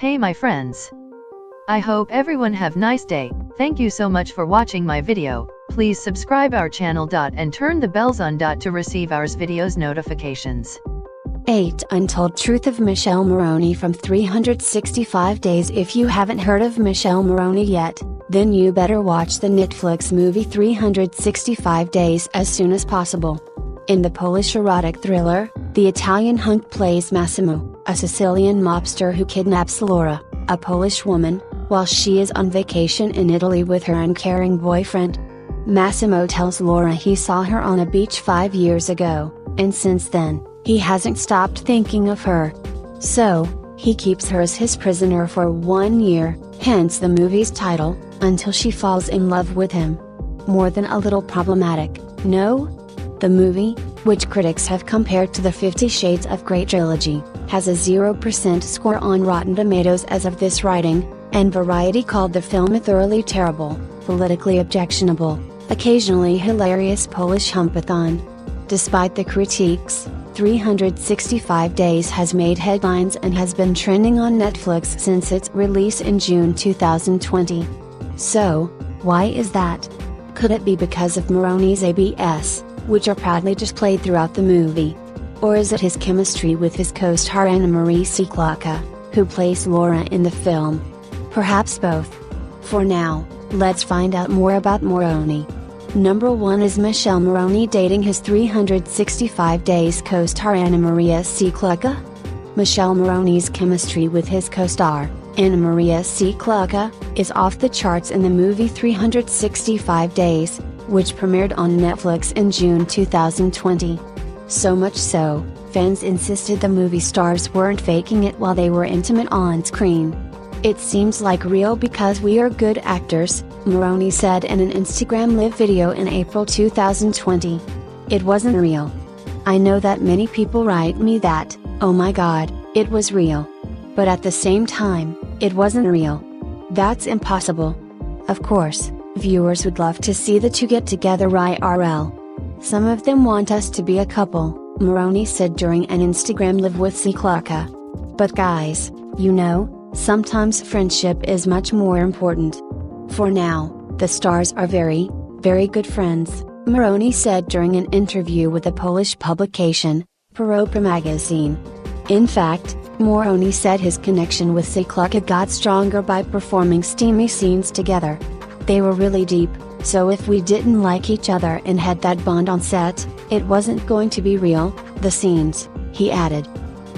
Hey my friends. I hope everyone have nice day. Thank you so much for watching my video. Please subscribe our channel and turn the bells on to receive our videos notifications. 8 Untold Truth of Michele Morrone from 365 Days. If you haven't heard of Michele Morrone yet, then you better watch the Netflix movie 365 Days as soon as possible. In the Polish erotic thriller, the Italian hunk plays Massimo, a Sicilian mobster who kidnaps Laura, a Polish woman, while she is on vacation in Italy with her uncaring boyfriend. Massimo tells Laura he saw her on a beach 5 years ago, and since then, he hasn't stopped thinking of her. So, he keeps her as his prisoner for 1 year, hence the movie's title, Until She Falls in Love with Him. More than a little problematic, no? The movie, which critics have compared to the 50 Shades of Grey trilogy, has a 0% score on Rotten Tomatoes as of this writing, and Variety called the film a thoroughly terrible, politically objectionable, occasionally hilarious Polish humpathon. Despite the critiques, 365 Days has made headlines and has been trending on Netflix since its release in June 2020. So, why is that? Could it be because of Morrone's ABS, which are proudly displayed throughout the movie? Or is it his chemistry with his co-star Anna-Maria Sieklucka, who plays Laura in the film? Perhaps both. For now, let's find out more about Morrone. Number 1 is Michele Morrone dating his 365 Days co-star Anna-Maria Sieklucka? Michele Morrone's chemistry with his co-star, Anna-Maria Sieklucka, is off the charts in the movie 365 Days, which premiered on Netflix in June 2020. So much so, fans insisted the movie stars weren't faking it while they were intimate on screen. "It seems like real because we are good actors," Morrone said in an Instagram live video in April 2020. "It wasn't real. I know that many people write me that, oh my god, it was real. But at the same time, it wasn't real. That's impossible. Of course, viewers would love to see the two get together IRL. Some of them want us to be a couple," Morrone said during an Instagram live with Sieklucka. "But guys, you know, sometimes friendship is much more important. For now, the stars are very, very good friends," Morrone said during an interview with a Polish publication, Europa magazine. In fact, Morrone said his connection with Sieklucka got stronger by performing steamy scenes together. "They were really deep, so if we didn't like each other and had that bond on set, it wasn't going to be real, the scenes," he added.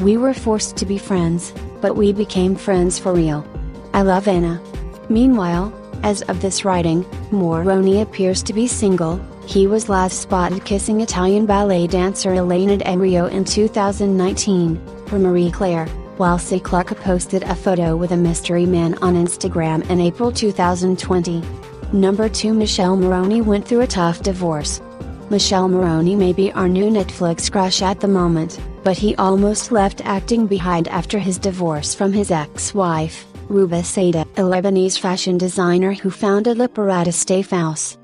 "We were forced to be friends, but we became friends for real. I love Anna." Meanwhile, as of this writing, Morrone appears to be single. He was last spotted kissing Italian ballet dancer Elena D'Amrio in 2019, per Marie Claire, while Sieklucka posted a photo with a mystery man on Instagram in April 2020. Number 2 Michele Morrone went through a tough divorce. Michele Morrone may be our new Netflix crush at the moment, but he almost left acting behind after his divorce from his ex-wife, Ruba Saida, a Lebanese fashion designer who founded Lipinska Staff House.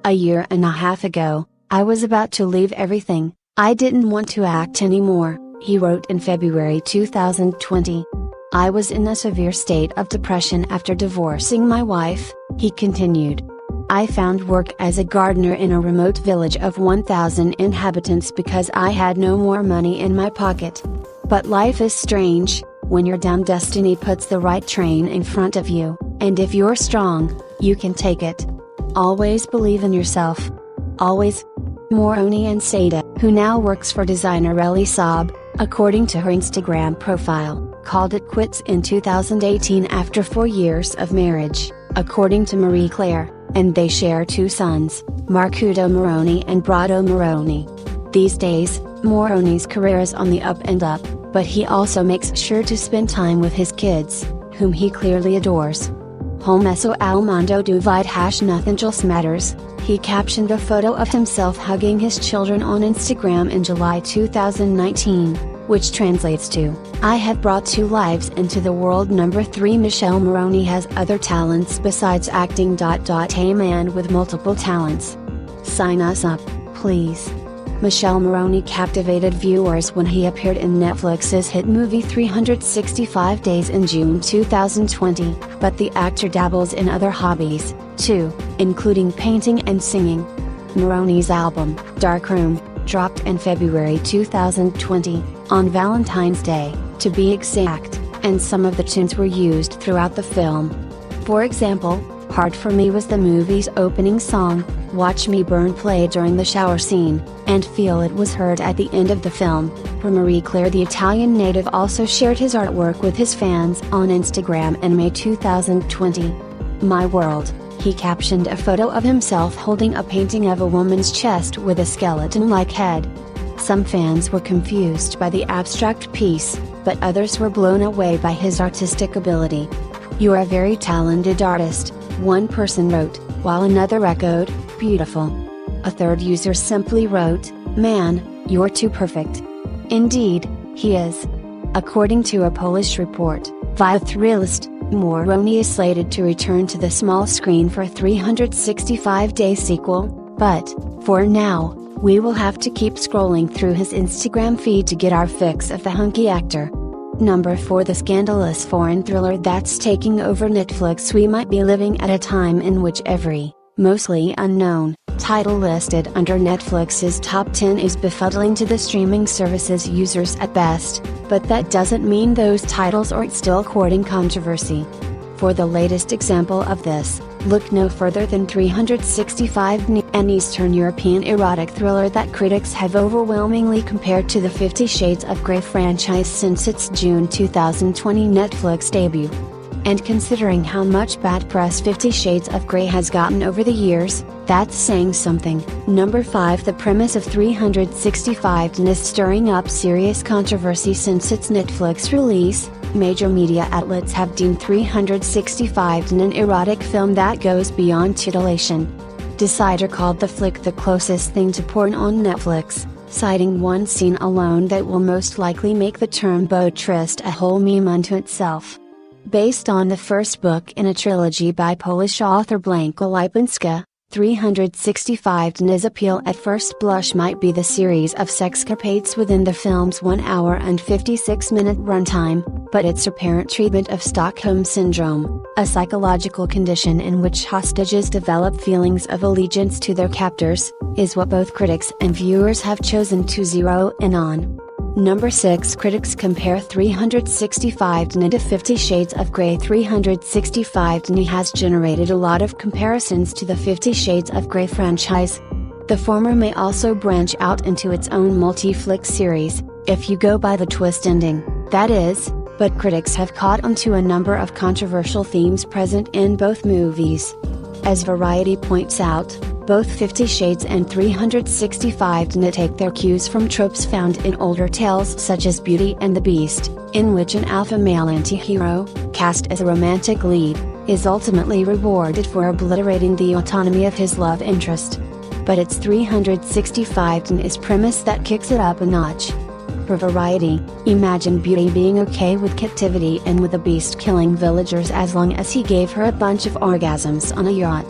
"A year and a half ago, I was about to leave everything. I didn't want to act anymore," he wrote in February 2020. "I was in a severe state of depression after divorcing my wife," he continued. "I found work as a gardener in a remote village of 1,000 inhabitants because I had no more money in my pocket. But life is strange. When you're down, destiny puts the right train in front of you, and if you're strong, you can take it. Always believe in yourself. Always." Morrone and Saida, who now works for designer Elie Saab, according to her Instagram profile, called it quits in 2018 after 4 years of marriage, according to Marie Claire, and they share 2 sons, Marcudo Morrone and Brado Morrone. These days, Morrone's career is on the up and up, but he also makes sure to spend time with his kids, whom he clearly adores. "Começo ao mundo duvide #nothing else matters," he captioned a photo of himself hugging his children on Instagram in July 2019, which translates to, "I have brought 2 lives into the world." Number 3 Michele Morrone has other talents besides acting. A man with multiple talents. Sign us up, please. Michele Morrone captivated viewers when he appeared in Netflix's hit movie 365 Days in June 2020, but the actor dabbles in other hobbies, too, including painting and singing. Morrone's album, Dark Room, dropped in February 2020, on Valentine's Day, to be exact, and some of the tunes were used throughout the film. For example, Hard for Me was the movie's opening song, Watch Me Burn played during the shower scene, and Feel It was heard at the end of the film. Marie Claire, the Italian native, also shared his artwork with his fans on Instagram in May 2020. My World, he captioned a photo of himself holding a painting of a woman's chest with a skeleton-like head. Some fans were confused by the abstract piece, but others were blown away by his artistic ability. "You're a very talented artist," one person wrote, while another echoed, "Beautiful." A third user simply wrote, "Man, you're too perfect." Indeed, he is. According to a Polish report, via Thrillist, Morrone is slated to return to the small screen for a 365-day sequel, but, for now, we will have to keep scrolling through his Instagram feed to get our fix of the hunky actor. Number 4. The scandalous foreign thriller that's taking over Netflix. We might be living at a time in which every, mostly unknown, title listed under Netflix's top 10 is befuddling to the streaming service's users at best, but that doesn't mean those titles aren't still courting controversy. For the latest example of this, look no further than 365 Days, an Eastern European erotic thriller that critics have overwhelmingly compared to the 50 Shades of Grey franchise since its June 2020 Netflix debut. And considering how much bad press 50 Shades of Grey has gotten over the years, that's saying something. Number 5. The premise of 365 Days is stirring up serious controversy since its Netflix release. Major media outlets have deemed 365 Days an erotic film that goes beyond titillation. Decider called the flick the closest thing to porn on Netflix, citing one scene alone that will most likely make the term beau triste a whole meme unto itself. Based on the first book in a trilogy by Polish author Blankalipinska, 365 Days' appeal at first blush might be the series of sexcapades within the film's 1 hour and 56-minute runtime, but its apparent treatment of Stockholm Syndrome, a psychological condition in which hostages develop feelings of allegiance to their captors, is what both critics and viewers have chosen to zero in on. Number 6. Critics compare 365 Days to 50 Shades of Grey. 365 Days has generated a lot of comparisons to the 50 Shades of Grey franchise. The former may also branch out into its own multi-flick series, if you go by the twist ending, that is, but critics have caught on to a number of controversial themes present in both movies. As Variety points out, both 50 Shades and 365 Days take their cues from tropes found in older tales such as Beauty and the Beast, in which an alpha male anti-hero, cast as a romantic lead, is ultimately rewarded for obliterating the autonomy of his love interest. But it's 365 Days' premise that kicks it up a notch. For Variety, imagine Beauty being okay with captivity and with the Beast killing villagers as long as he gave her a bunch of orgasms on a yacht.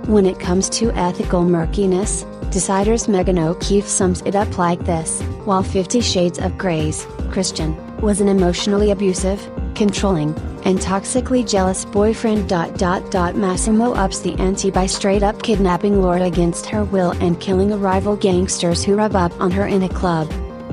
When it comes to ethical murkiness, Decider's Megan O'Keefe sums it up like this: while 50 Shades of Grey's Christian was an emotionally abusive, controlling, and toxically jealous boyfriend. Massimo ups the ante by straight up kidnapping Laura against her will and killing a rival gangsters who rub up on her in a club.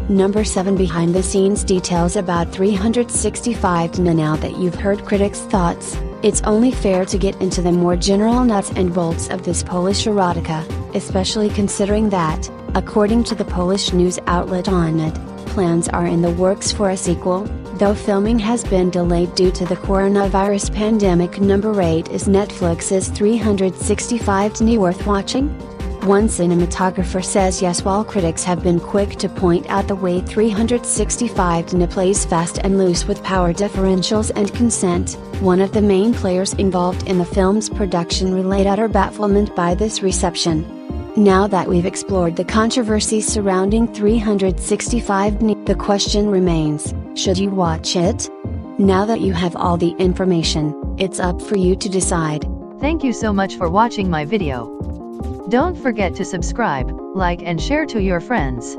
Number 7. Behind the scenes details about 365 Days. Now that you've heard critics' thoughts, it's only fair to get into the more general nuts and bolts of this Polish erotica, especially considering that, according to the Polish news outlet Onet, plans are in the works for a sequel, though filming has been delayed due to the coronavirus pandemic. Number 8. Is Netflix's 365 Days worth watching? One cinematographer says yes, while critics have been quick to point out the way 365 Days plays fast and loose with power differentials and consent. One of the main players involved in the film's production relayed utter bafflement by this reception. Now that we've explored the controversy surrounding 365 Days, the question remains, should you watch it? Now that you have all the information, it's up for you to decide. Thank you so much for watching my video. Don't forget to subscribe, like and share to your friends.